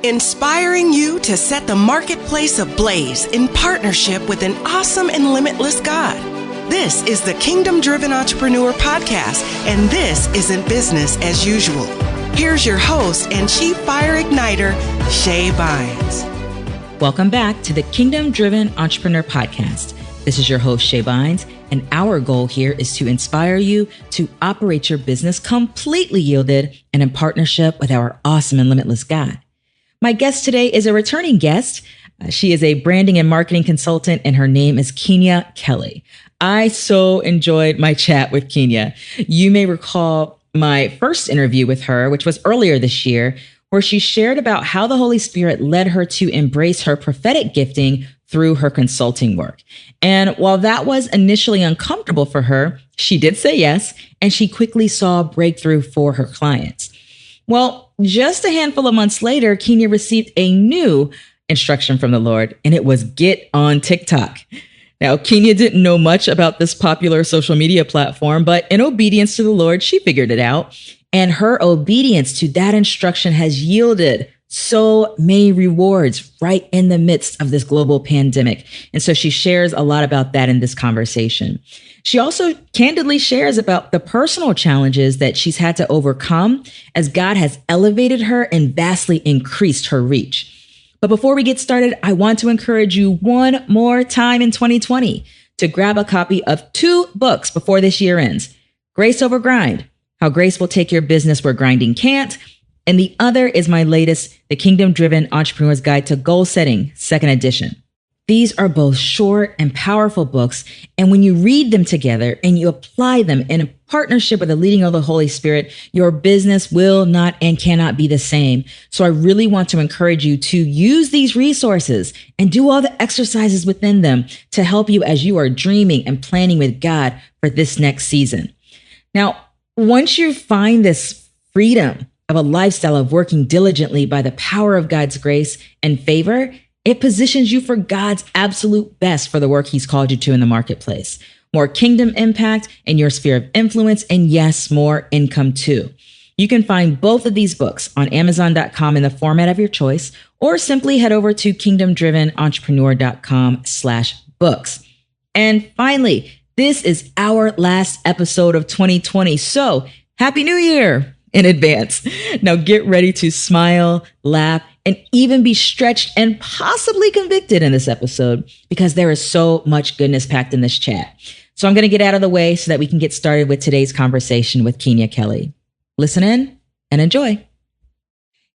inspiring you to set the marketplace ablaze in partnership with an awesome and limitless God. This is the Kingdom Driven Entrepreneur Podcast, and this isn't business as usual. Here's your host and Chief Fire Igniter, Shay Bynes. Welcome back to the Kingdom Driven Entrepreneur Podcast. This is your host, Shay Bynes, and our goal here is to inspire you to operate your business completely yielded and in partnership with our awesome and limitless God. My guest today is a returning guest. She is a branding and marketing consultant, and her name is Keenya Kelly. I so enjoyed my chat with Keenya. You may recall my first interview with her, which was earlier this year, where she shared about how the Holy Spirit led her to embrace her prophetic gifting through her consulting work. And while that was initially uncomfortable for her, she did say yes, and she quickly saw breakthrough for her clients. Well, just a handful of months later, Keenya received a new instruction from the Lord, and it was get on TikTok. Now, Keenya didn't know much about this popular social media platform, but in obedience to the Lord, she figured it out. And her obedience to that instruction has yielded so many rewards right in the midst of this global pandemic. And so she shares a lot about that in this conversation. She also candidly shares about the personal challenges that she's had to overcome as God has elevated her and vastly increased her reach. But before we get started, I want to encourage you one more time in 2020 to grab a copy of 2 books before this year ends. Grace Over Grind, How Grace Will Take Your Business Where Grinding Can't. And the other is my latest, The Kingdom Driven Entrepreneur's Guide to Goal Setting, 2nd edition. These are both short and powerful books. And when you read them together and you apply them in a partnership with the leading of the Holy Spirit, your business will not and cannot be the same. So I really want to encourage you to use these resources and do all the exercises within them to help you as you are dreaming and planning with God for this next season. Now, once you find this freedom of a lifestyle of working diligently by the power of God's grace and favor, it positions you for God's absolute best for the work He's called you to in the marketplace. More kingdom impact in your sphere of influence, and yes, more income too. You can find both of these books on Amazon.com in the format of your choice, or simply head over to kingdomdrivenentrepreneur.com/books. And finally, this is our last episode of 2020. So Happy New Year in advance. Now get ready to smile, laugh, and even be stretched and possibly convicted in this episode, because there is so much goodness packed in this chat. So I'm going to get out of the way so that we can get started with today's conversation with Keenya Kelly. Listen in and enjoy.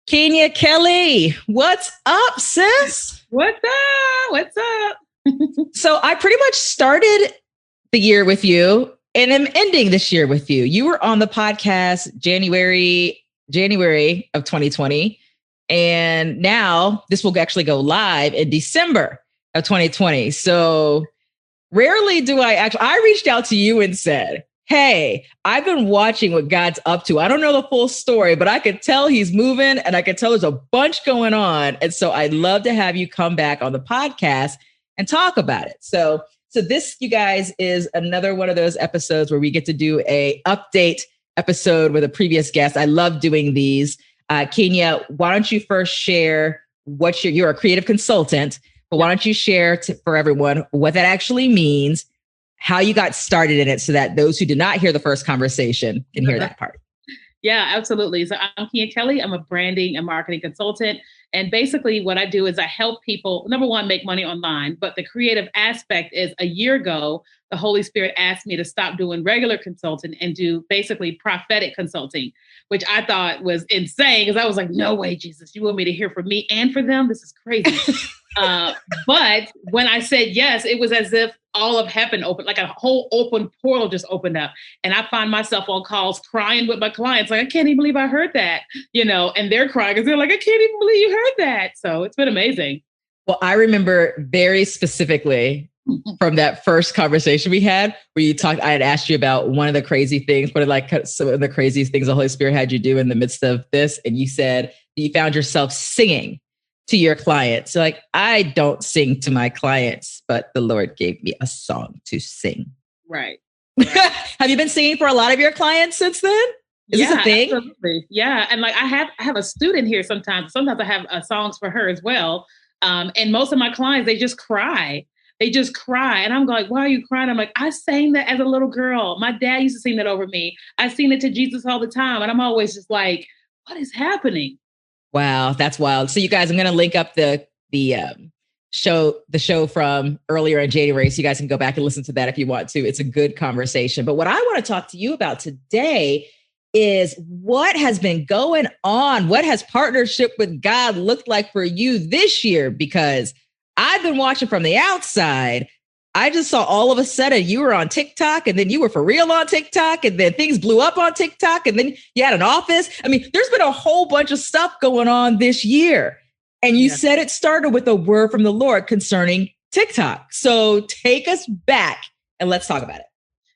Keenya Kelly, what's up, sis? What's up? What's up? So I pretty much started the year with you and I'm ending this year with you. You were on the podcast January of 2020. And now this will actually go live in December of 2020. So rarely do I reached out to you and said, hey, I've been watching what God's up to. I don't know the full story, but I could tell He's moving and I could tell there's a bunch going on. And so I'd love to have you come back on the podcast and talk about it. So this, you guys, is another one of those episodes where we get to do a update episode with a previous guest. I love doing these. Keenya, why don't you first share what you're a creative consultant, but why don't you share for everyone what that actually means, how you got started in it, so that those who did not hear the first conversation can hear that part. Yeah, absolutely. So I'm Keenya Kelly. I'm a branding and marketing consultant. And basically what I do is I help people, number one, make money online. But the creative aspect is, a year ago, the Holy Spirit asked me to stop doing regular consulting and do basically prophetic consulting, which I thought was insane, because I was like, no way, Jesus, you want me to hear from me and for them? This is crazy. But when I said yes, it was as if all of heaven opened, like a whole open portal just opened up. And I find myself on calls crying with my clients, like, I can't even believe I heard that, and they're crying because they're like, I can't even believe you heard that. So it's been amazing. Well, I remember very specifically from that first conversation we had where you talked, I had asked you about one of the crazy things, some of the craziest things the Holy Spirit had you do in the midst of this. And you said you found yourself singing to your clients. So like, I don't sing to my clients, but the Lord gave me a song to sing. Right. Have you been singing for a lot of your clients since then? Is this a thing? Absolutely. Yeah. And like I have a student here sometimes. Sometimes I have songs for her as well. And most of my clients, they just cry. They just cry. And I'm like, why are you crying? I'm like, I sang that as a little girl. My dad used to sing that over me. I sing it to Jesus all the time. And I'm always just like, what is happening? Wow, that's wild. So you guys, I'm going to link up the show from earlier in January, so you guys can go back and listen to that if you want to. It's a good conversation. But what I want to talk to you about today is what has been going on. What has partnership with God looked like for you this year? Because I've been watching from the outside. I just saw all of a sudden you were on TikTok, and then you were for real on TikTok, and then things blew up on TikTok, and then you had an office. I mean, there's been a whole bunch of stuff going on this year. And you said it started with a word from the Lord concerning TikTok. So take us back and let's talk about it.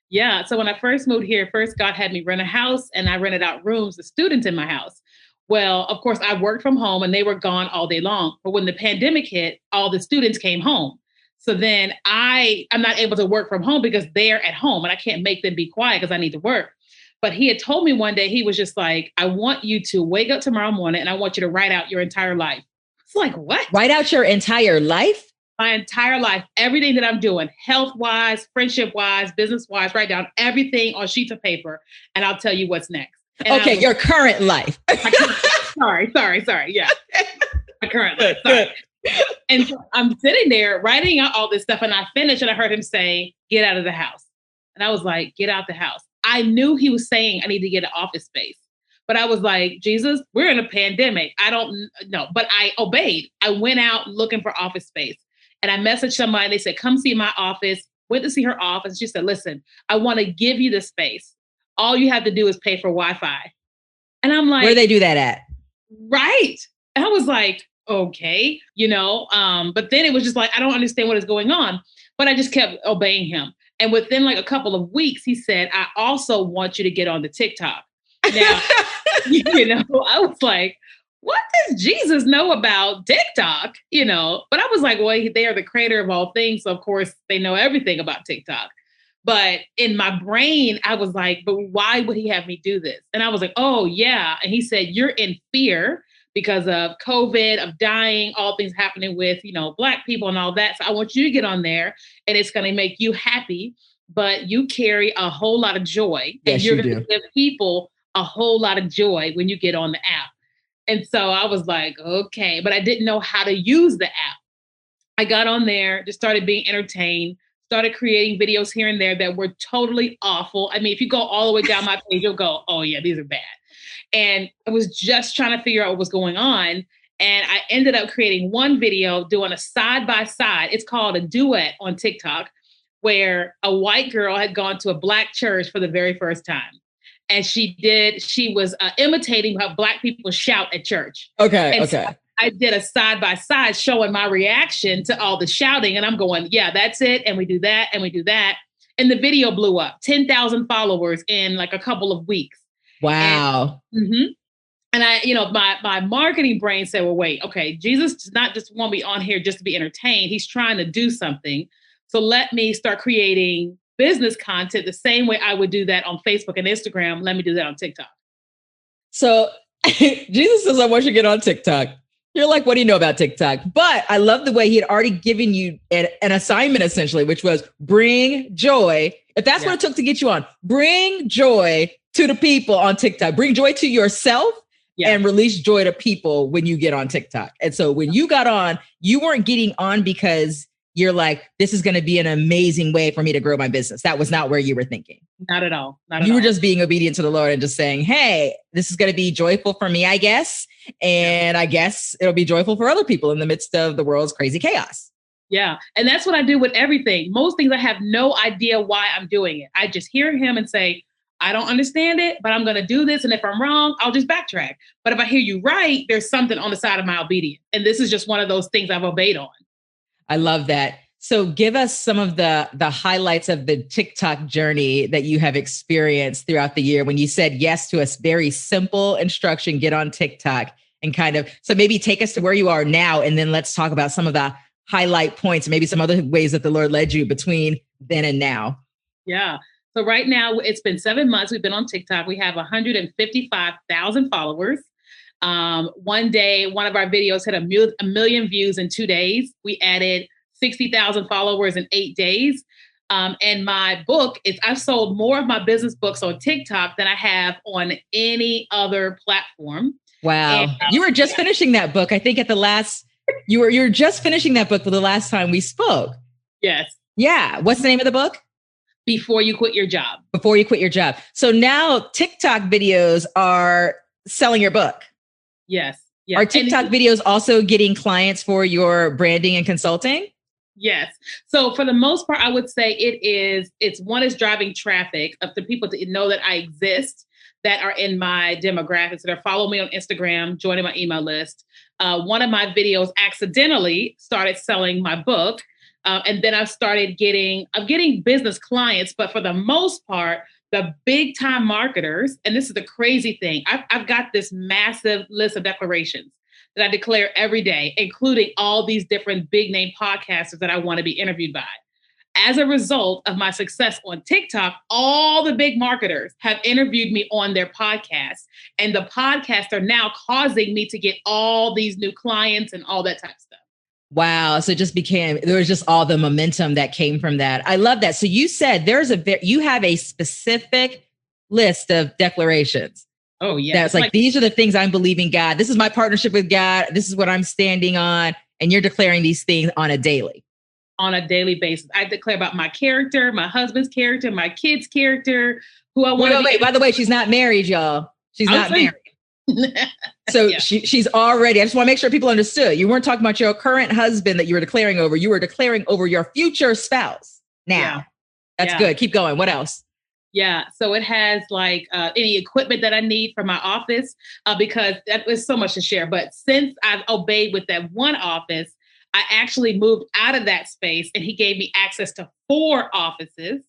Yeah. So when I first moved here, first God had me rent a house, and I rented out rooms to students in my house. Well, of course, I worked from home and they were gone all day long. But when the pandemic hit, all the students came home. So then I'm not able to work from home because they're at home and I can't make them be quiet because I need to work. But he had told me one day, he was just like, I want you to wake up tomorrow morning and I want you to write out your entire life. It's like, what? Write out your entire life? My entire life, everything that I'm doing, health-wise, friendship-wise, business-wise, write down everything on sheets of paper and I'll tell you what's next. And okay, your current life. Sorry. Yeah. My current life. Sorry. And so I'm sitting there writing out all this stuff and I finished and I heard him say, get out of the house. And I was like, get out the house. I knew he was saying I need to get an office space. But I was like, Jesus, we're in a pandemic. I don't know. But I obeyed. I went out looking for office space. And I messaged somebody. They said, come see my office. Went to see her office. She said, listen, I want to give you the space. All you have to do is pay for Wi-Fi. And I'm like, where do they do that at? Right. And I was like, okay, but then it was just like, I don't understand what is going on. But I just kept obeying him. And within like a couple of weeks, he said, I also want you to get on the TikTok. Now, I was like, what does Jesus know about TikTok? But I was like, well, they are the creator of all things. So of course they know everything about TikTok. But in my brain, I was like, but why would he have me do this? And I was like, oh yeah. And he said, you're in fear because of COVID, of dying, all things happening with, Black people and all that. So I want you to get on there and it's going to make you happy, but you carry a whole lot of joy. Yes, and you're you going to give people a whole lot of joy when you get on the app. And so I was like, okay, but I didn't know how to use the app. I got on there, just started being entertained, started creating videos here and there that were totally awful. I mean, if you go all the way down my page, you'll go, oh yeah, these are bad. And I was just trying to figure out what was going on. And I ended up creating one video doing a side-by-side. It's called a duet on TikTok, where a white girl had gone to a Black church for the very first time. And she was imitating how Black people shout at church. Okay. So I did a side-by-side showing my reaction to all the shouting. And I'm going, yeah, that's it. And we do that. And we do that. And the video blew up, 10,000 followers in like a couple of weeks. Wow. And I, my marketing brain said, well, wait, okay, Jesus does not just want me on here just to be entertained. He's trying to do something. So let me start creating business content the same way I would do that on Facebook and Instagram. Let me do that on TikTok. So Jesus says, I want you to get on TikTok. You're like, what do you know about TikTok? But I love the way he had already given you an assignment, essentially, which was bring joy. If that's what it took to get you on, bring joy to the people on TikTok. Bring joy to yourself and release joy to people when you get on TikTok. And so when you got on, you weren't getting on because you're like, this is going to be an amazing way for me to grow my business. That was not where you were thinking. Not at all. You were just being obedient to the Lord and just saying, hey, this is going to be joyful for me, I guess. And I guess it'll be joyful for other people in the midst of the world's crazy chaos. Yeah. And that's what I do with everything. Most things I have no idea why I'm doing it. I just hear him and say, I don't understand it, but I'm going to do this. And if I'm wrong, I'll just backtrack. But if I hear you right, there's something on the side of my obedience. And this is just one of those things I've obeyed on. I love that. So give us some of the highlights of the TikTok journey that you have experienced throughout the year when you said yes to a very simple instruction, get on TikTok and so maybe take us to where you are now. And then let's talk about some of the highlight points, maybe some other ways that the Lord led you between then and now. Yeah. So right now, it's been 7 months. We've been on TikTok. We have 155,000 followers. One day, one of our videos hit a million views in 2 days. We added 60,000 followers in 8 days. And my book I've sold more of my business books on TikTok than I have on any other platform. Wow. And, you were just finishing that book. I think at the last, you were just finishing that book for the last time we spoke. Yes. Yeah. What's the name of the book? Before You Quit Your Job. Before You Quit Your Job. So now TikTok videos are selling your book. Yes. Are TikTok videos also getting clients for your branding and consulting? Yes. So for the most part, I would say it's driving traffic of the people to know that I exist, that are in my demographics, that are following me on Instagram, joining my email list. One of my videos accidentally started selling my book. And then I'm getting business clients, but for the most part, the big time marketers, and this is the crazy thing, I've got this massive list of declarations that I declare every day, including all these different big name podcasters that I want to be interviewed by. As a result of my success on TikTok, all the big marketers have interviewed me on their podcasts, and the podcasts are now causing me to get all these new clients and all that type of stuff. Wow. So there was just all the momentum that came from that. I love that. So you said you have a specific list of declarations. Oh yeah. That's like, these are the things I'm believing God. This is my partnership with God. This is what I'm standing on. And you're declaring these things on a daily basis. I declare about my character, my husband's character, my kid's character, who I want to be. Wait, by the way, she's not married, y'all. She's not married. So yeah. She's already, I just want to make sure people understood. You weren't talking about your current husband that you were declaring over. You were declaring over your future spouse. Now, yeah. That's good. Keep going. What else? Yeah. So it has any equipment that I need for my office, because that was so much to share. But since I've obeyed with that one office, I actually moved out of that space, and he gave me access to 4 offices.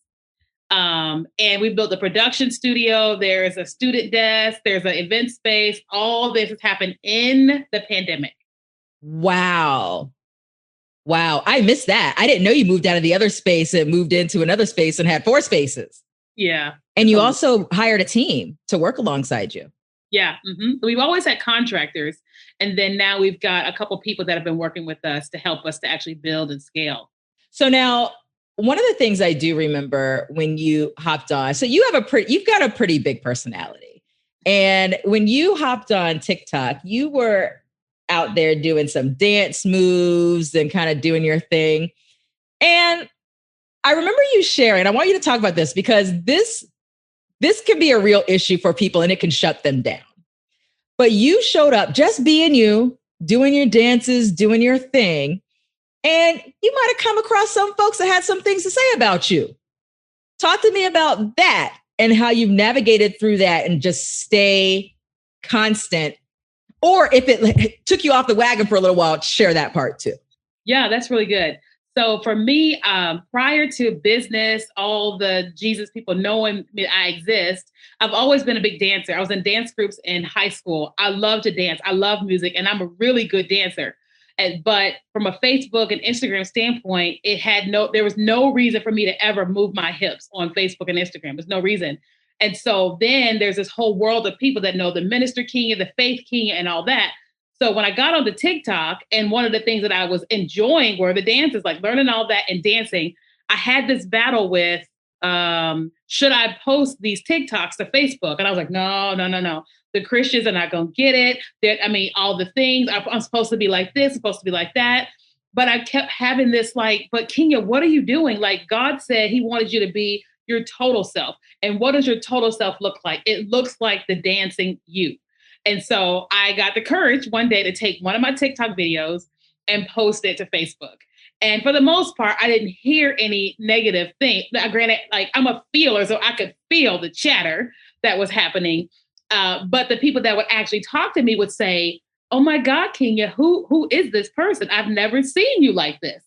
And we built a production studio. There's a student desk. There's an event space. All this has happened in the pandemic. Wow. I missed that. I didn't know you moved out of the other space and moved into another space and had 4 spaces. Yeah. And you also hired a team to work alongside you. Yeah. Mm-hmm. We've always had contractors. And then now we've got a couple people that have been working with us to help us to actually build and scale. So now, one of the things I do remember when you hopped on, so you've got a pretty big personality. And when you hopped on TikTok, you were out there doing some dance moves and kind of doing your thing. And I remember you sharing, I want you to talk about this because this can be a real issue for people and it can shut them down. But you showed up just being you, doing your dances, doing your thing. And you might have come across some folks that had some things to say about you. Talk to me about that and how you've navigated through that and just stay constant. Or if it took you off the wagon for a little while, share that part too. Yeah, that's really good. So for me, prior to business, all the Jesus people knowing me, I exist, I've always been a big dancer. I was in dance groups in high school. I love to dance. I love music, and I'm a really good dancer. But from a Facebook and Instagram standpoint, there was no reason for me to ever move my hips on Facebook and Instagram. There's no reason. And so then there's this whole world of people that know the minister Keenya, the faith Keenya, and all that. So when I got onto TikTok, and one of the things that I was enjoying were the dances, like learning all that and dancing, I had this battle with, should I post these TikToks to Facebook? And I was like, no. The Christians are not going to get it. All the things, I'm supposed to be like this, I'm supposed to be like that. But I kept having this but Keenya, what are you doing? Like God said he wanted you to be your total self. And what does your total self look like? It looks like the dancing you. And so I got the courage one day to take one of my TikTok videos and post it to Facebook. And for the most part, I didn't hear any negative thing. Now, granted, I'm a feeler, so I could feel the chatter that was happening. But the people that would actually talk to me would say, oh my God, Keenya, who is this person? I've never seen you like this.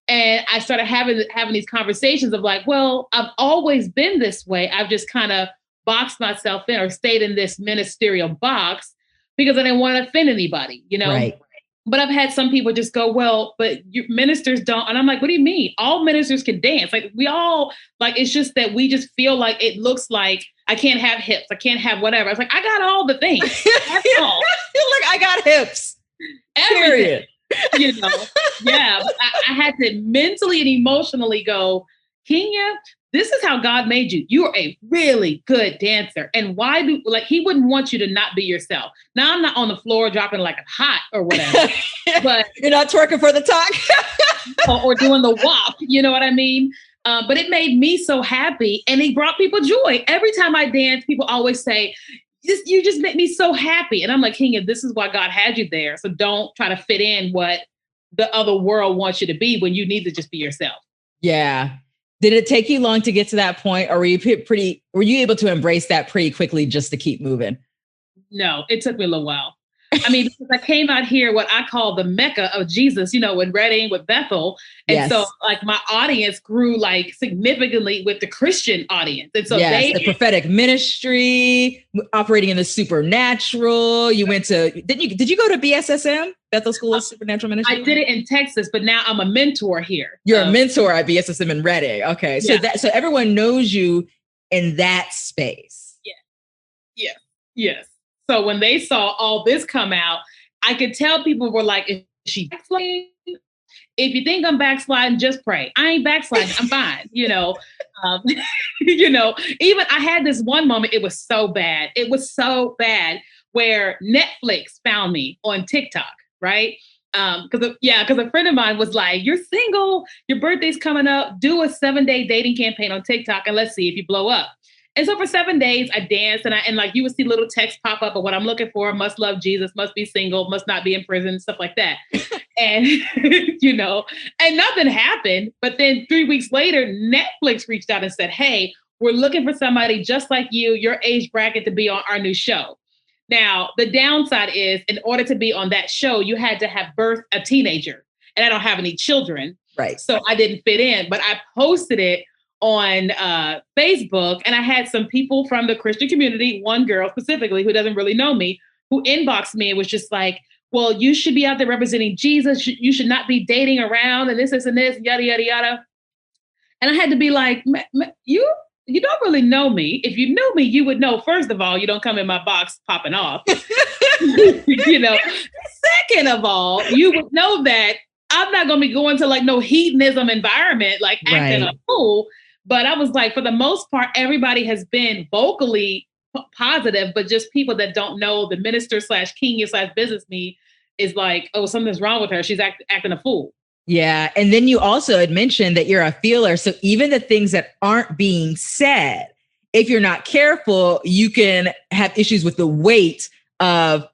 And I started having these conversations of well, I've always been this way. I've just kind of boxed myself in or stayed in this ministerial box because I didn't want to offend anybody, Right. But I've had some people just go, well, but ministers don't. And I'm like, what do you mean? All ministers can dance. Like we all, like, it's just that we just feel like it looks like I can't have hips. I can't have whatever. I was like, I got all the things. That's all. Look, I got hips. Everything. Yeah. I had to mentally and emotionally go, Keenya, this is how God made you. You are a really good dancer. And he wouldn't want you to not be yourself. Now I'm not on the floor dropping like a hot or whatever, but you're not twerking for the talk or doing the WAP. You know what I mean? But it made me so happy and it brought people joy. Every time I dance, people always say, you just make me so happy. And I'm like, Keenya, this is why God had you there. So don't try to fit in what the other world wants you to be when you need to just be yourself. Yeah. Did it take you long to get to that point, or were you able to embrace that pretty quickly just to keep moving? No, it took me a little while. I mean, because I came out here, what I call the Mecca of Jesus, with Reading, with Bethel. And so like my audience grew like significantly with the Christian audience. And so the prophetic ministry, operating in the supernatural. You went to, did you go to BSSM, Bethel School of Supernatural Ministry? I did it in Texas, but now I'm a mentor here. You're a mentor at BSSM in Reading. Okay. So so everyone knows you in that space. Yeah. Yes. So when they saw all this come out, I could tell people were like, is she backsliding? If you think I'm backsliding, just pray. I ain't backsliding. I'm fine. Even I had this one moment. It was so bad. It was so bad where Netflix found me on TikTok, right? Because a friend of mine was like, you're single, your birthday's coming up, do a 7-day dating campaign on TikTok and let's see if you blow up. And so for 7 days, I danced and like you would see little texts pop up of what I'm looking for: must love Jesus, must be single, must not be in prison, stuff like that. And, and nothing happened. But then 3 weeks later, Netflix reached out and said, hey, we're looking for somebody just like you, your age bracket, to be on our new show. Now, the downside is in order to be on that show, you had to have birthed a teenager. And I don't have any children. Right. So I didn't fit in, but I posted it on Facebook, and I had some people from the Christian community, one girl specifically who doesn't really know me, who inboxed me and was just like, well, you should be out there representing Jesus. You should not be dating around and this, yada, yada, yada. And I had to be like, you don't really know me. If you knew me, you would know, first of all, you don't come in my box popping off. Second of all, you would know that I'm not going to be going to like no hedonism environment, like acting a fool. But I was like, for the most part, everybody has been vocally positive, but just people that don't know the minister / Kenya / business me is like, oh, something's wrong with her. She's acting a fool. Yeah. And then you also had mentioned that you're a feeler. So even the things that aren't being said, if you're not careful, you can have issues with the weight of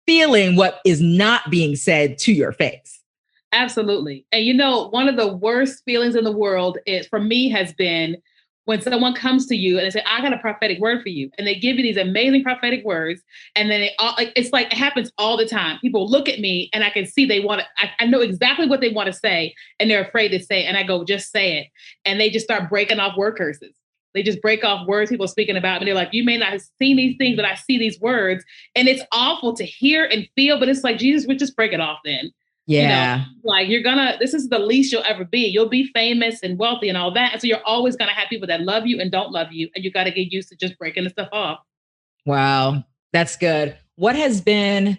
feeling what is not being said to your face. Absolutely. And one of the worst feelings in the world for me has been when someone comes to you and they say, I got a prophetic word for you. And they give you these amazing prophetic words. And then it's like, it happens all the time. People look at me and I can see I know exactly what they want to say and they're afraid to say it. And I go, just say it. And they just start breaking off word curses. They just break off words people speaking about. And they're like, you may not have seen these things, but I see these words. And it's awful to hear and feel, but it's like, Jesus, would just break it off then. Yeah. Like this is the least you'll ever be. You'll be famous and wealthy and all that. And so you're always going to have people that love you and don't love you. And you got to get used to just breaking the stuff off. Wow. That's good. Has there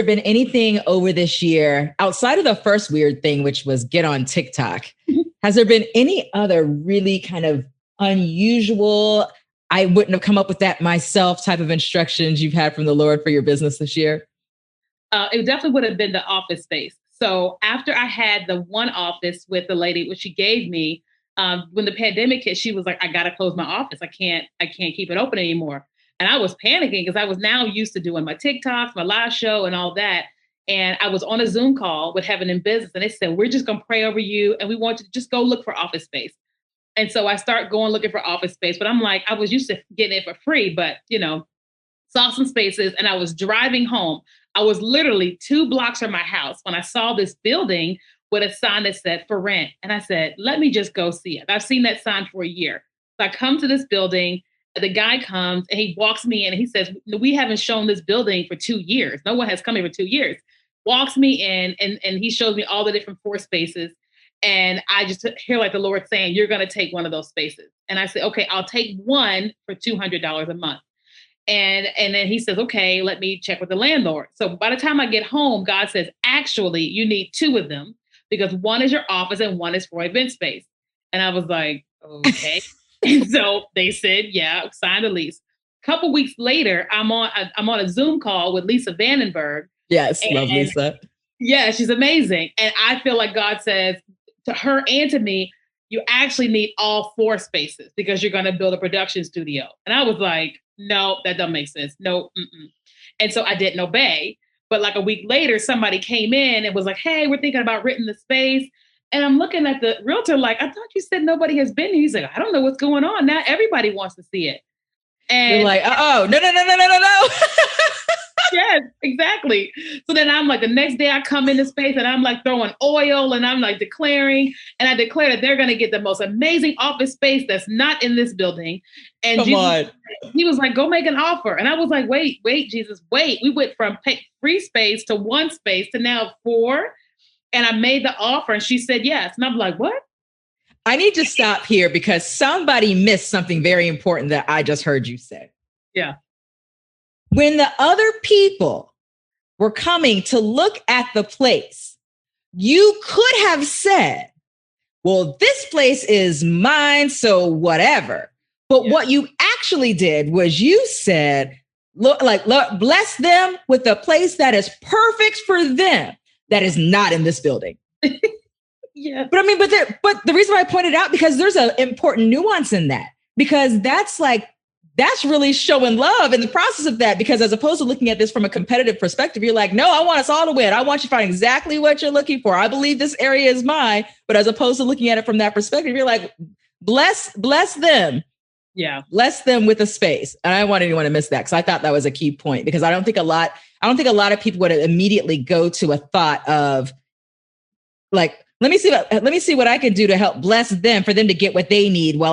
been anything over this year outside of the first weird thing, which was get on TikTok? Has there been any other really kind of unusual, I wouldn't have come up with that myself type of instructions you've had from the Lord for your business this year? It definitely would have been the office space. So after I had the one office with the lady, which she gave me, when the pandemic hit, she was like, I got to close my office. I can't keep it open anymore. And I was panicking because I was now used to doing my TikToks, my live show and all that. And I was on a Zoom call with Heaven in Business. And they said, we're just going to pray over you. And we want you to just go look for office space. And so I start going looking for office space. But I'm like, I was used to getting it for free, but, saw some spaces and I was driving home. I was literally 2 blocks from my house when I saw this building with a sign that said for rent. And I said, let me just go see it. I've seen that sign for a year. So I come to this building, the guy comes and he walks me in and he says, we haven't shown this building for 2 years. No one has come here for 2 years. walks me in and he shows me all the different floor spaces. And I just hear like the Lord saying, you're going to take one of those spaces. And I say, okay, I'll take one for $200 a month. And then he says, okay, let me check with the landlord. So by the time I get home, God says, actually, you need two of them because one is your office and one is for event space. And I was like, okay. And so they said, yeah, sign the lease. A couple weeks later, I'm on a Zoom call with Lisa Vandenberg. Yes, love Lisa. Yeah, she's amazing. And I feel like God says to her and to me, you actually need all four spaces because you're going to build a production studio. And I was like, no, that doesn't make sense. No. Mm-mm. And so I didn't obey. But like a week later, somebody came in and was like, hey, we're thinking about renting the space. And I'm looking at the realtor like, I thought you said nobody has been here. He's like, I don't know what's going on. Now everybody wants to see it. And you're like, oh, no. Yes, exactly. So then I'm like, the next day I come into space and I'm like throwing oil and I'm like declaring, and I declare that they're going to get the most amazing office space that's not in this building. And he was like, go make an offer. And I was like, wait, Jesus, wait. We went from free space to one space to now 4. And I made the offer and she said yes. And I'm like, what? I need to stop here because somebody missed something very important that I just heard you say. Yeah. When the other people were coming to look at the place, you could have said, well, this place is mine, so whatever. But what you actually did was you said, look, bless them with a place that is perfect for them that is not in this building. Yeah. But I mean, but the reason why I pointed out, because there's an important nuance in that, because that's really showing love in the process of that. Because as opposed to looking at this from a competitive perspective, you're like, no, I want us all to win. I want you to find exactly what you're looking for. I believe this area is mine. But as opposed to looking at it from that perspective, you're like, bless them. Yeah. Bless them with a space. And I don't want anyone to miss that because I thought that was a key point, because I don't think a lot of people would immediately go to a thought of like, let me see what I can do to help bless them for them to get what they need while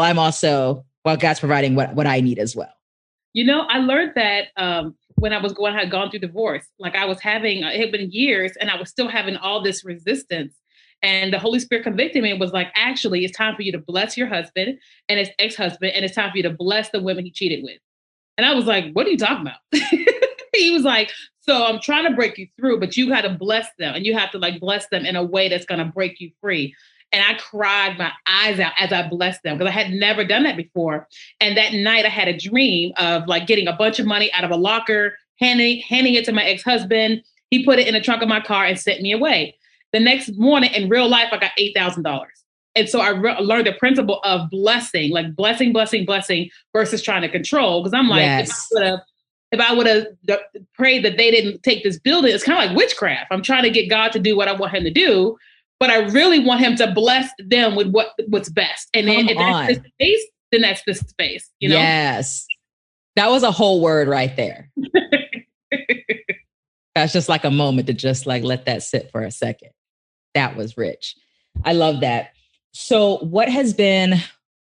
God's providing what I need as well. You know, I learned that when I had gone through divorce, like it had been years and I was still having all this resistance. And the Holy Spirit convicted me and was like, actually, it's time for you to bless your husband and his ex-husband. And it's time for you to bless the women he cheated with. And I was like, what are you talking about? He was like, so I'm trying to break you through, but you got to bless them and you have to like bless them in a way that's going to break you free. And I cried my eyes out as I blessed them because I had never done that before. And that night I had a dream of like getting a bunch of money out of a locker, handing it to my ex-husband. He put it in the trunk of my car and sent me away. The next morning in real life, I got $8,000. And so I learned the principle of blessing, like blessing versus trying to control. Because I'm like, yes. If I would have prayed that they didn't take this building, it's kind of like witchcraft. I'm trying to get God to do what I want him to do, but I really want him to bless them with what's best. And then if that's the space, then that's the space, you know? Yes. That was a whole word right there. That's just like a moment to just like let that sit for a second. That was rich. I love that. So what has been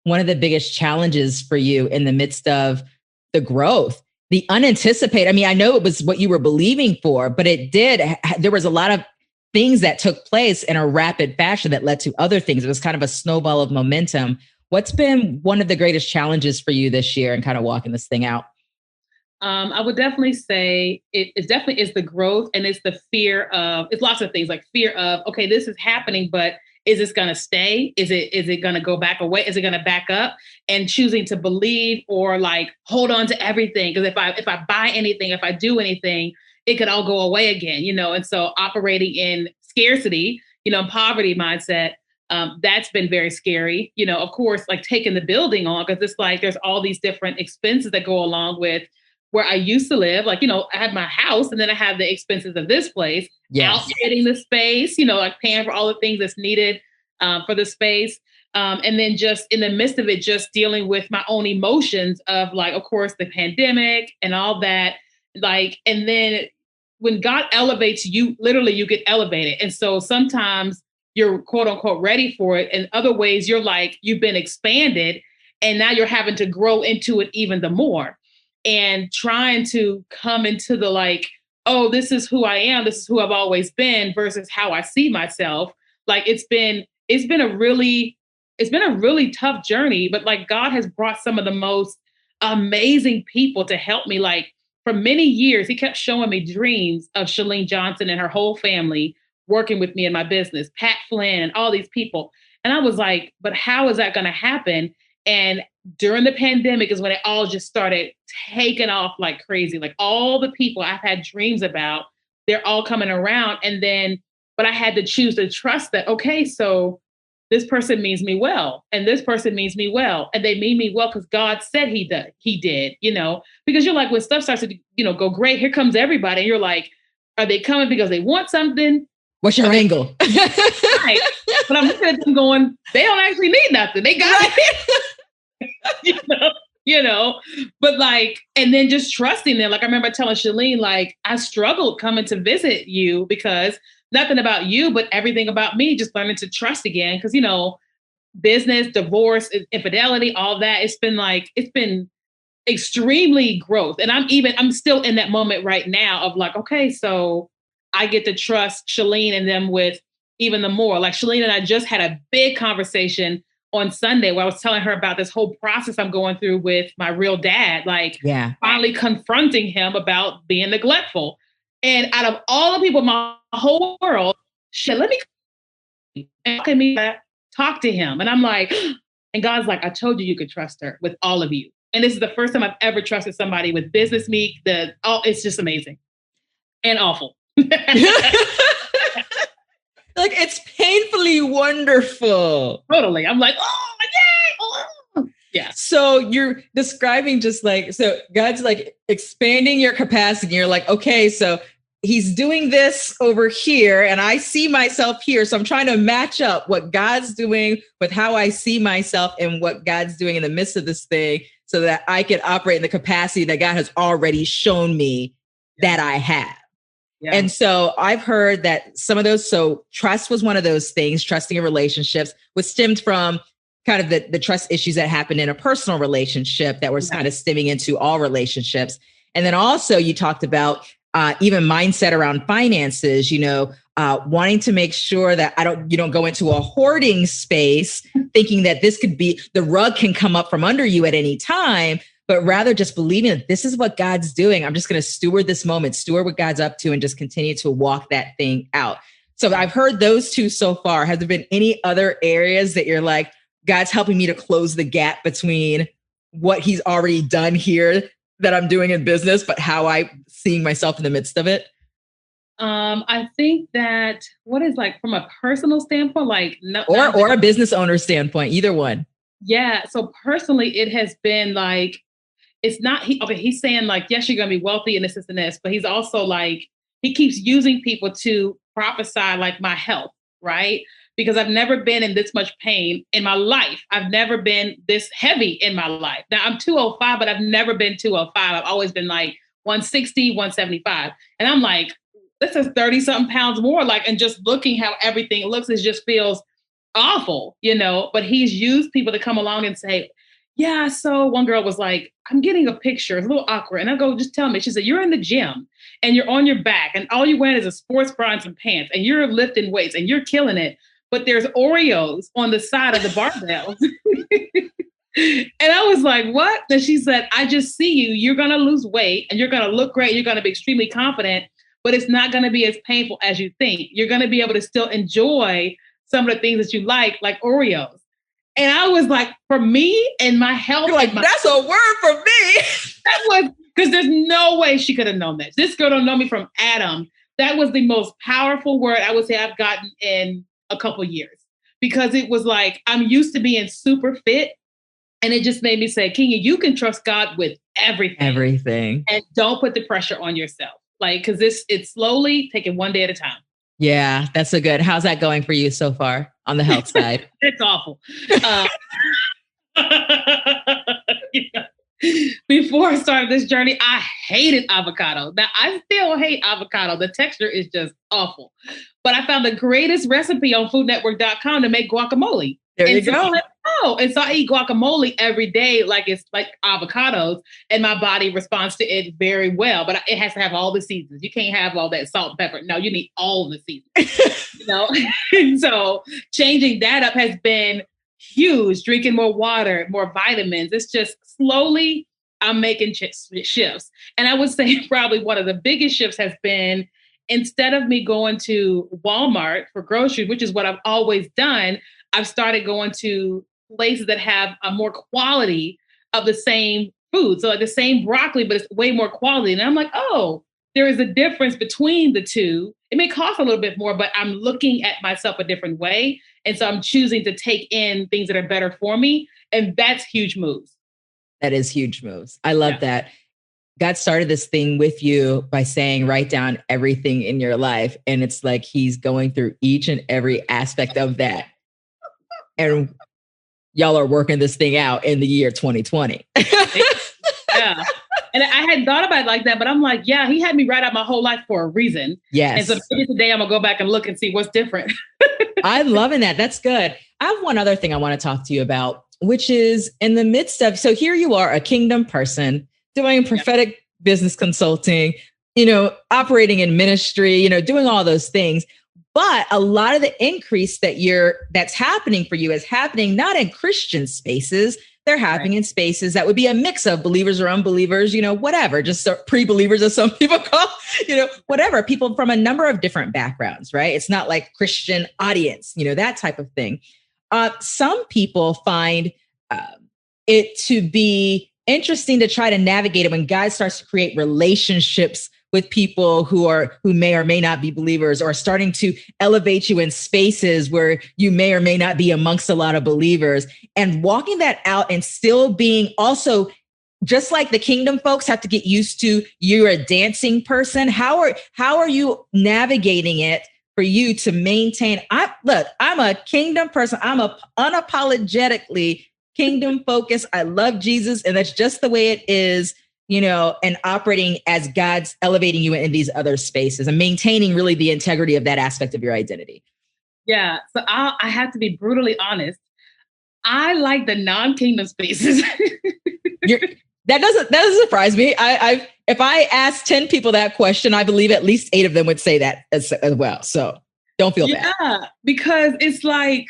one of the biggest challenges for you in the midst of the growth? The unanticipated, I mean, I know it was what you were believing for, but there was a lot of things that took place in a rapid fashion that led to other things. It was kind of a snowball of momentum. What's been one of the greatest challenges for you this year and kind of walking this thing out? I would definitely say it definitely is the growth, and it's the fear of, it's lots of things like fear of, okay, this is happening, but is this going to stay? Is it going to go back away? Is it going to back up? And choosing to believe or like hold on to everything. Because if I buy anything, if I do anything, it could all go away again, you know? And so operating in scarcity, you know, poverty mindset, that's been very scary. You know, of course, like taking the building on, because it's like there's all these different expenses that go along with where I used to live. Like, you know, I had my house and then I have the expenses of this place, outfitting the space, you know, like paying for all the things that's needed for the space. And then just in the midst of it, just dealing with my own emotions of like, of course, the pandemic and all that. Like, and then when God elevates you, literally you get elevated. And so sometimes you're quote unquote ready for it. In other ways, you're like, you've been expanded and now you're having to grow into it even the more. And trying to come into the like oh, this is who I am. This is who I've always been versus how I see myself. Like it's been a really tough journey, but like God has brought some of the most amazing people to help me. Like for many years, he kept showing me dreams of Chalene Johnson and her whole family working with me in my business, Pat Flynn and all these people. And I was like, but how is that going to happen? And during the pandemic is when it all just started taking off like crazy. Like all the people I've had dreams about, they're all coming around. And then, but I had to choose to trust that, okay, so this person means me well, and this person means me well, and they mean me well because God said he did, because you're like, when stuff starts to, go great, here comes everybody. And you're like, are they coming because they want something? What's your angle? Right. But I'm looking at them going, they don't actually need nothing. They got it. But like, and then just trusting them. Like I remember telling Chalene, like, I struggled coming to visit you because nothing about you, but everything about me, just learning to trust again. Because, business, divorce, infidelity, all that, it's been extremely growth. And I'm still in that moment right now of like, okay, so I get to trust Chalene and them with even the more. Like Chalene and I just had a big conversation on Sunday where I was telling her about this whole process I'm going through with my real dad, like finally confronting him about being neglectful. And out of all the people in my whole world, let me talk to him. And I'm like, and God's like, I told you could trust her with all of you. And this is the first time I've ever trusted somebody with business meet. It's just amazing and awful. Like it's painfully wonderful. Totally. I'm like, oh, yay! Oh. Yeah. So you're describing just like, so God's like expanding your capacity. You're like, okay, so he's doing this over here and I see myself here. So I'm trying to match up what God's doing with how I see myself and what God's doing in the midst of this thing so that I can operate in the capacity that God has already shown me that I have. Yeah. And so I've heard that some of those, so trust was one of those things, trusting in relationships, which stemmed from kind of the trust issues that happened in a personal relationship that was kind of stemming into all relationships. And then also you talked about even mindset around finances, wanting to make sure that you don't go into a hoarding space thinking that this could be, the rug can come up from under you at any time, but rather just believing that this is what God's doing. I'm just going to steward this moment, steward what God's up to, and just continue to walk that thing out. So I've heard those two so far. Has there been any other areas that you're like, God's helping me to close the gap between what he's already done here that I'm doing in business, but how I'm seeing myself in the midst of it? I think that what is like from a personal standpoint, like or a business owner standpoint, either one. Yeah. So personally, it has been like, it's not, he's saying like, yes, you're going to be wealthy and this and this, but he's also like, he keeps using people to prophesy like my health, right? Because I've never been in this much pain in my life. I've never been this heavy in my life. Now I'm 205, but I've never been 205. I've always been like 160, 175. And I'm like, this is 30 something pounds more. Like, and just looking how everything looks, it just feels awful, but he's used people to come along and say, yeah, so one girl was like, I'm getting a picture. It's a little awkward. And I go, just tell me. She said, you're in the gym and you're on your back and all you're wearing is a sports bra and some pants and you're lifting weights and you're killing it. But there's Oreos on the side of the barbell. And I was like, what? And she said, I just see you. You're going to lose weight and you're going to look great. You're going to be extremely confident, but it's not going to be as painful as you think. You're going to be able to still enjoy some of the things that you like Oreos. And I was like, for me and my health. You're like, that's a word for me. That was, because there's no way she could have known that. This girl don't know me from Adam. That was the most powerful word I would say I've gotten in a couple years. Because it was like, I'm used to being super fit. And it just made me say, Keenya, you can trust God with everything. Everything. And don't put the pressure on yourself. Like, because it's slowly taking one day at a time. Yeah, that's so good. How's that going for you so far on the health side? It's awful. before I started this journey, I hated avocado. Now I still hate avocado. The texture is just awful. But I found the greatest recipe on foodnetwork.com to make guacamole. There you go. And so I eat guacamole every day, like it's like avocados, and my body responds to it very well. But it has to have all the seasons. You can't have all that salt and pepper. No, you need all the seasons. And so changing that up has been huge. Drinking more water, more vitamins. It's just slowly I'm making shifts. And I would say probably one of the biggest shifts has been, instead of me going to Walmart for groceries, which is what I've always done, I've started going to places that have a more quality of the same food. So like the same broccoli, but it's way more quality. And I'm like, oh, there is a difference between the two. It may cost a little bit more, but I'm looking at myself a different way. And so I'm choosing to take in things that are better for me. And that's huge moves. That is huge moves. I love that. God started this thing with you by saying, write down everything in your life. And it's like he's going through each and every aspect of that. And y'all are working this thing out in the year 2020. Yeah. And I hadn't thought about it like that, but I'm like, yeah, he had me write out my whole life for a reason. Yes. And so maybe today I'm going to go back and look and see what's different. I'm loving that. That's good. I have one other thing I want to talk to you about, which is in the midst of, so here you are, a kingdom person doing prophetic business consulting, operating in ministry, doing all those things. But a lot of the increase that's happening for you is happening not in Christian spaces. They're happening in spaces that would be a mix of believers or unbelievers, whatever, just pre-believers as some people call, whatever, people from a number of different backgrounds, right? It's not like Christian audience, that type of thing. Some people find it to be interesting to try to navigate it when God starts to create relationships with people who may or may not be believers, or starting to elevate you in spaces where you may or may not be amongst a lot of believers, and walking that out and still being also, just like the kingdom folks have to get used to, you're a dancing person. How are you navigating it for you to maintain? I'm a kingdom person. I'm unapologetically kingdom focused. I love Jesus, and that's just the way it is. And operating as God's elevating you in these other spaces and maintaining really the integrity of that aspect of your identity. Yeah. So I have to be brutally honest. I like the non-kingdom spaces. That doesn't surprise me. If I ask 10 people that question, I believe at least 8 of them would say that as well. So don't feel bad. Yeah, because it's like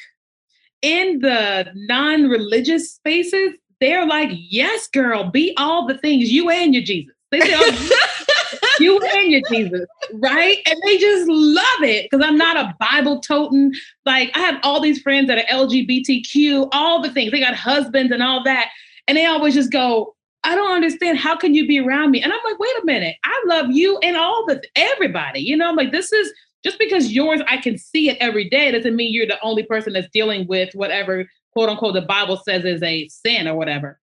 in the non-religious spaces, they're like, yes, girl, be all the things, you and your Jesus. They say, you and your Jesus, right? And they just love it because I'm not a Bible toting. Like, I have all these friends that are LGBTQ, all the things. They got husbands and all that. And they always just go, I don't understand. How can you be around me? And I'm like, wait a minute. I love you and everybody. I'm like, this is just because yours, I can see it every day, doesn't mean you're the only person that's dealing with whatever, quote unquote, the Bible says is a sin or whatever,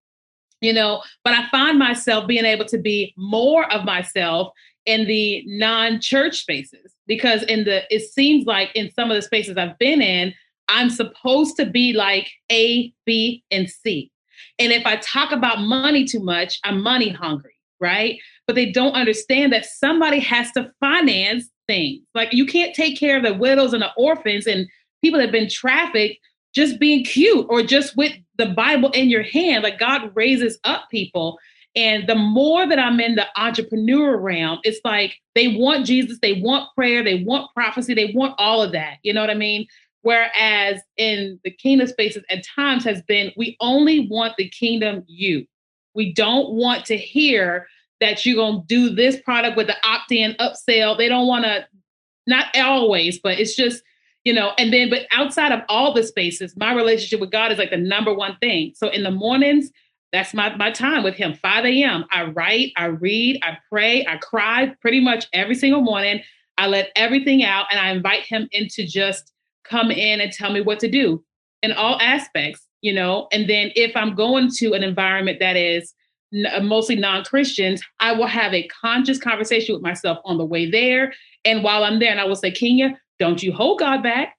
but I find myself being able to be more of myself in the non-church spaces, because it seems like in some of the spaces I've been in, I'm supposed to be like A, B, and C. And if I talk about money too much, I'm money hungry, right? But they don't understand that somebody has to finance things. Like, you can't take care of the widows and the orphans and people that have been trafficked just being cute or just with the Bible in your hand. Like, God raises up people. And the more that I'm in the entrepreneur realm, it's like they want Jesus, they want prayer, they want prophecy, they want all of that. You know what I mean? Whereas in the kingdom spaces at times has been, we only want the kingdom you. We don't want to hear that you're going to do this product with the opt-in upsell. They don't want to, not always, but it's just, but outside of all the spaces, my relationship with God is like the number one thing. So in the mornings, that's my time with him. 5 a.m. I write, I read, I pray, I cry pretty much every single morning. I let everything out and I invite him in to just come in and tell me what to do in all aspects, and then if I'm going to an environment that is mostly non-Christians, I will have a conscious conversation with myself on the way there. And while I'm there, and I will say, Keenya, don't you hold God back.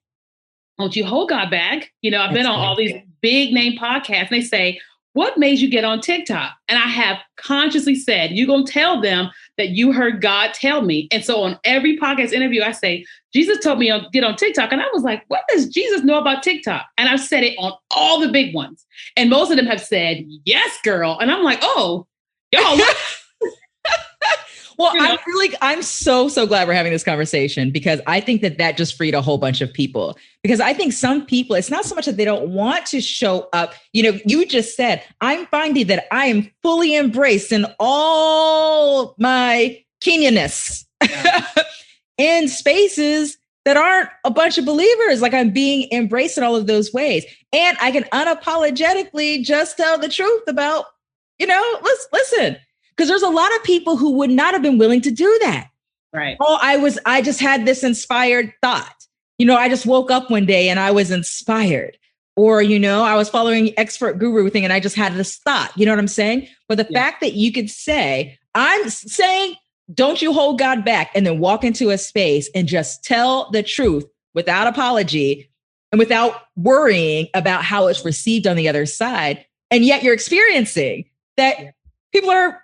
Don't you hold God back. I've been on all these big name podcasts and they say, what made you get on TikTok? And I have consciously said, you're going to tell them that you heard God tell me. And so on every podcast interview, I say, Jesus told me to get on TikTok. And I was like, what does Jesus know about TikTok? And I've said it on all the big ones. And most of them have said, yes, girl. And I'm like, oh, y'all. Well, I'm so glad we're having this conversation, because I think that just freed a whole bunch of people, because I think some people, it's not so much that they don't want to show up. You just said, I'm finding that I am fully embraced in all my Keenyas in spaces that aren't a bunch of believers. Like, I'm being embraced in all of those ways. And I can unapologetically just tell the truth about, listen. Because there's a lot of people who would not have been willing to do that. Right. Oh, I just had this inspired thought. I just woke up one day and I was inspired. Or, I was following expert guru thing and I just had this thought. You know what I'm saying? But the fact that you could say, I'm saying, don't you hold God back, and then walk into a space and just tell the truth without apology and without worrying about how it's received on the other side. And yet you're experiencing that people are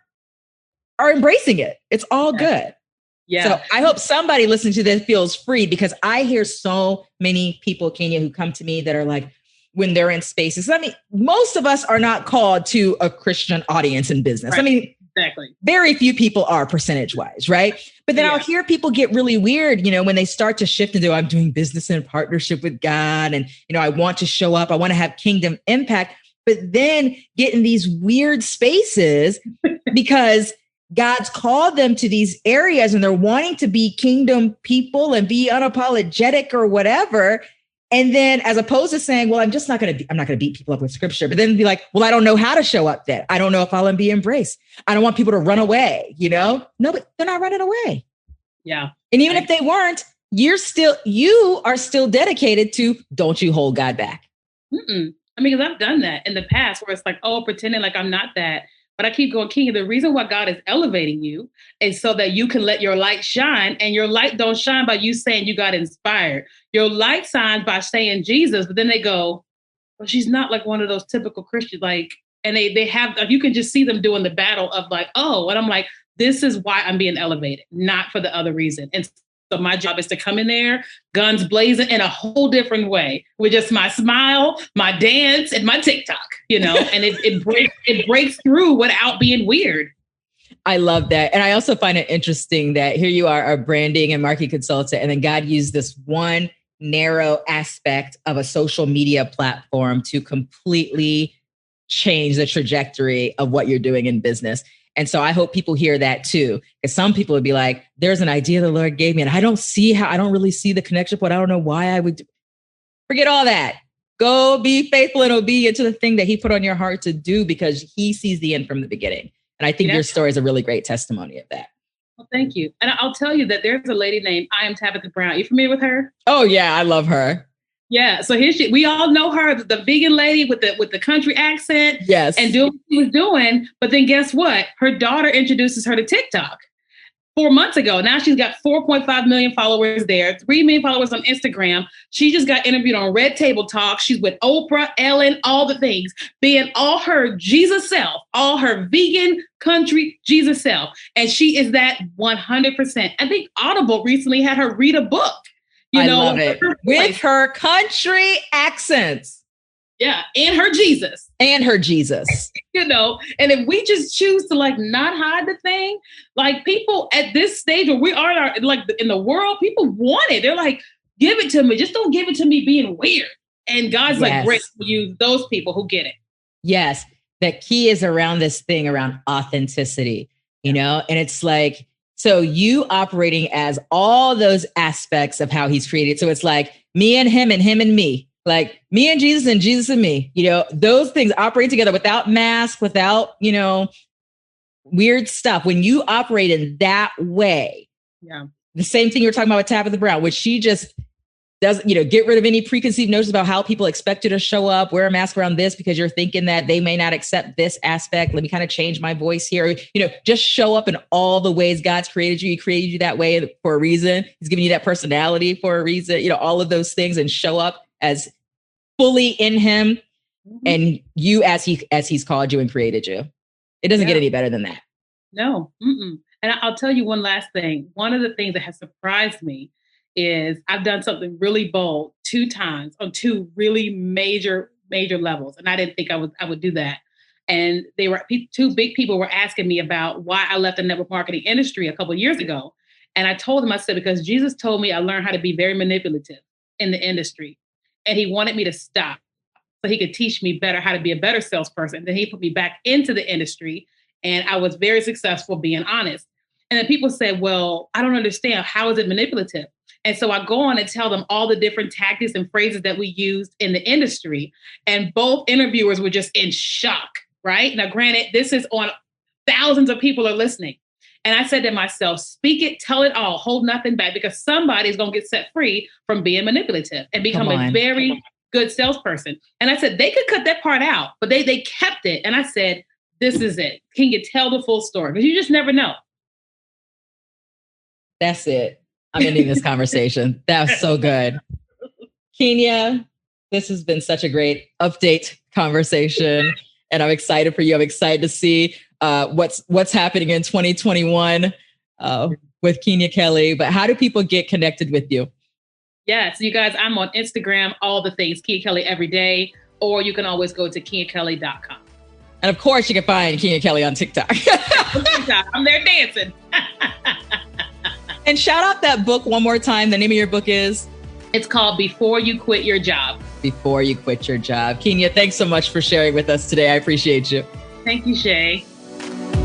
embracing it. It's all good. Yeah. So I hope somebody listening to this feels free, because I hear so many people, Keenya, who come to me that are like, when they're in spaces, most of us are not called to a Christian audience in business. Right. Exactly. Very few people are, percentage wise. Right. But then I'll hear people get really weird, when they start to shift into, I'm doing business in partnership with God. And, I want to show up. I want to have kingdom impact, but then get in these weird spaces because God's called them to these areas and they're wanting to be kingdom people and be unapologetic or whatever. And then, as opposed to saying, well, I'm not going to beat people up with scripture, but then be like, well, I don't know how to show up then. I don't know if I'll be embraced. I don't want people to run away, No, but they're not running away. Yeah. And even if they weren't, you are still dedicated to, don't you hold God back. Mm-mm. Because I've done that in the past where it's like, oh, pretending like I'm not that. But I keep going, Keenya, the reason why God is elevating you is so that you can let your light shine, and your light don't shine by you saying you got inspired. Your light shines by saying Jesus, but then they go, well, she's not like one of those typical Christians, and they have, you can just see them doing the battle of like, oh, and I'm like, this is why I'm being elevated, not for the other reason. And so my job is to come in there, guns blazing, in a whole different way, with just my smile, my dance, and my TikTok, and it breaks through without being weird. I love that. And I also find it interesting that here you are, a branding and marketing consultant, and then God used this one narrow aspect of a social media platform to completely change the trajectory of what you're doing in business. And so I hope people hear that too, because some people would be like, there's an idea the Lord gave me and I don't really see the connection, but I don't know why I would forget all that. Go be faithful and obedient to the thing that he put on your heart to do, because he sees the end from the beginning. And I think your story is a really great testimony of that. Well, thank you. And I'll tell you that there's a lady named Tabitha Brown. You familiar with her? Oh yeah. I love her. Yeah. So we all know her, the vegan lady with the country accent. Yes. And doing what she was doing. But then guess what? Her daughter introduces her to TikTok 4 months ago. Now she's got 4.5 million followers there, 3 million followers on Instagram. She just got interviewed on Red Table Talk. She's with Oprah, Ellen, all the things, being all her Jesus self, all her vegan country Jesus self. And she is that 100%. I think Audible recently had her read a book. I love it. With her country accents. Yeah. And her Jesus. And if we just choose to not hide the thing, people at this stage where we are in the world, people want it. They're like, give it to me. Just don't give it to me being weird. And God's great for you, those people who get it. Yes. The key is around this thing around authenticity, and it's like, so you operating as all those aspects of how he's created. So it's like me and him and me, like me and Jesus and me, those things operate together without mask, without, weird stuff. When you operate in that way, the same thing you were talking about with Tabitha Brown, which she just doesn't, get rid of any preconceived notions about how people expect you to show up, wear a mask around this because you're thinking that they may not accept this aspect. Let me kind of change my voice here. Just show up in all the ways God's created you. He created you that way for a reason. He's giving you that personality for a reason, all of those things, and show up as fully in him. and you as he's called you and created you. It doesn't get any better than that. No. Mm-mm. And I'll tell you one last thing. One of the things that has surprised me is I've done something really bold 2 times on 2 really major levels. And I didn't think I would do that. And they were 2 big people were asking me about why I left the network marketing industry a couple of years ago. And I told them, I said, because Jesus told me I learned how to be very manipulative in the industry. And he wanted me to stop so he could teach me better how to be a better salesperson. Then he put me back into the industry. And I was very successful being honest. And then people said, well, I don't understand. How is it manipulative? And so I go on and tell them all the different tactics and phrases that we used in the industry. And both interviewers were just in shock, right? Now, granted, this is on thousands of people are listening. And I said to myself, speak it, tell it all, hold nothing back, because somebody's going to get set free from being manipulative and become a very good salesperson. And I said, they could cut that part out, but they kept it. And I said, this is it. Can you tell the full story? Because you just never know. That's it. I'm ending this conversation. That was so good. Keenya, this has been such a great update conversation. And I'm excited for you. I'm excited to see what's happening in 2021 with Keenya Kelly. But how do people get connected with you? Yes, you guys, I'm on Instagram, all the things, Keenya Kelly every day, or you can always go to KeenyaKelly.com. And of course, you can find Keenya Kelly on TikTok. I'm there dancing. And shout out that book one more time. The name of your book is? It's called Before You Quit Your Job. Before You Quit Your Job. Keenya, thanks so much for sharing with us today. I appreciate you. Thank you, Shay.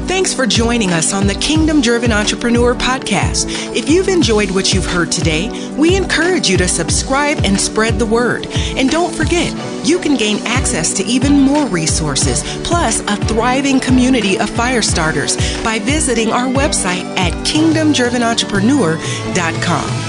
Thanks for joining us on the Kingdom Driven Entrepreneur Podcast. If you've enjoyed what you've heard today, we encourage you to subscribe and spread the word. And don't forget, you can gain access to even more resources, plus a thriving community of fire starters by visiting our website at kingdomdrivenentrepreneur.com.